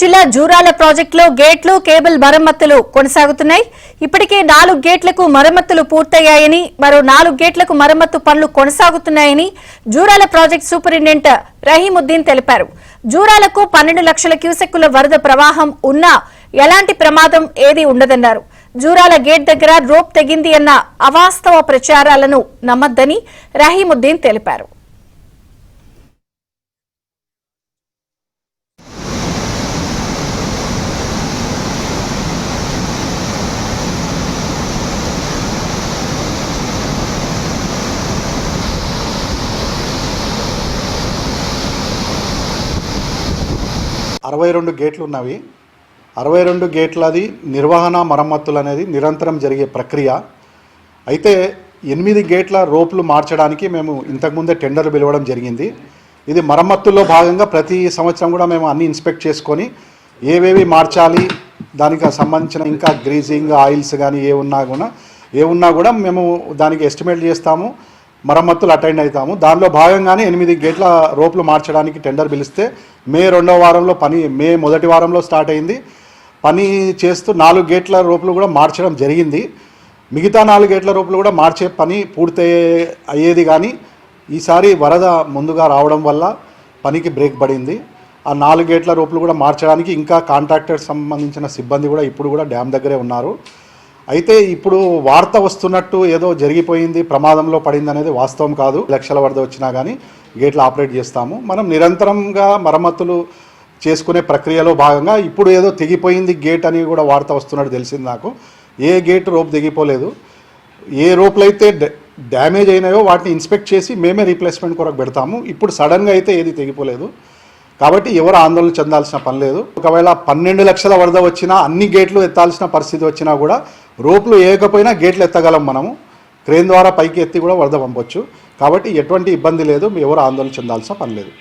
జిల్లా జూరాల ప్రాజెక్టులో గేట్లు కేబుల్ మరమ్మతులు కొనసాగుతున్నాయి. ఇప్పటికే 4 గేట్లకు మరమ్మతులు పూర్తయ్యాయని, మరో 4 గేట్లకు మరమ్మతు పనులు కొనసాగుతున్నాయని జూరాల ప్రాజెక్టు సూపరింటెండెంట్ రహీముద్దీన్ తెలిపారు. జూరాలకు 12 లక్షల క్యూసెక్కుల వరద ప్రవాహం ఉన్నా ఎలాంటి ప్రమాదం ఏదీ ఉండదన్నారు. జూరాల గేట్ దగ్గర రోప్ తెగింది అన్న అవాస్తవ ప్రచారాలను నమ్మొద్దని రహీముద్దీన్ తెలిపారు. అరవై 62 గేట్లు ఉన్నవి. 62 గేట్లది నిర్వహణ మరమ్మతులు అనేది నిరంతరం జరిగే ప్రక్రియ. అయితే 8 గేట్ల రోపులు మార్చడానికి మేము ఇంతకుముందే టెండర్లు పిలవడం జరిగింది. ఇది మరమ్మతుల్లో భాగంగా ప్రతి సంవత్సరం కూడా మేము అన్ని ఇన్స్పెక్ట్ చేసుకొని ఏవేవి మార్చాలి, దానికి సంబంధించిన ఇంకా గ్రీజింగ్ ఆయిల్స్ కానీ ఏ ఉన్నా కూడా మేము దానికి ఎస్టిమేట్ చేస్తాము, మరమ్మతులు అటెండ్ అవుతాము. దానిలో భాగంగానే 8 గేట్ల రోపులు మార్చడానికి టెండర్ పిలిస్తే మే 2వ వారంలో పని, మే 1వ వారంలో స్టార్ట్ అయింది. పని చేస్తూ 4 గేట్ల రోపులు కూడా మార్చడం జరిగింది. మిగతా 4 గేట్ల రోపులు కూడా మార్చే పని పూర్తి అయ్యేది, కానీ ఈసారి వరద ముందుగా రావడం వల్ల పనికి బ్రేక్ పడింది. ఆ 4 గేట్ల రోపులు కూడా మార్చడానికి ఇంకా కాంట్రాక్టర్ సంబంధించిన సిబ్బంది కూడా ఇప్పుడు కూడా డ్యామ్ దగ్గరే ఉన్నారు. అయితే ఇప్పుడు వార్త వస్తున్నట్టు ఏదో జరిగిపోయింది, ప్రమాదంలో పడింది అనేది వాస్తవం కాదు. లక్షల వరద వచ్చినా కానీ గేట్లు ఆపరేట్ చేస్తాము. మనం నిరంతరంగా మరమ్మతులు చేసుకునే ప్రక్రియలో భాగంగా ఇప్పుడు ఏదో తెగిపోయింది గేట్ అని కూడా వార్త వస్తున్నట్టు తెలిసింది నాకు. ఏ గేట్ రోప్ తెగిపోలేదు. ఏ రోపులు అయితే డ్యామేజ్ అయినాయో వాటిని ఇన్స్పెక్ట్ చేసి మేమే రీప్లేస్మెంట్ కొరకు పెడతాము. ఇప్పుడు సడన్గా అయితే ఏది తెగిపోలేదు. కాబట్టి ఎవరు ఆందోళన చెందాల్సిన పని లేదు. ఒకవేళ 12 లక్షల వరద వచ్చినా, అన్ని గేట్లు ఎత్తాల్సిన పరిస్థితి వచ్చినా కూడా రోపులు వేయకపోయినా గేట్లు ఎత్తగలం. మనము క్రేన్ ద్వారా పైకి ఎత్తి కూడా వరద పంపొచ్చు. కాబట్టి ఎటువంటి ఇబ్బంది లేదు, ఎవరు ఆందోళన చెందాల్సిన పని లేదు.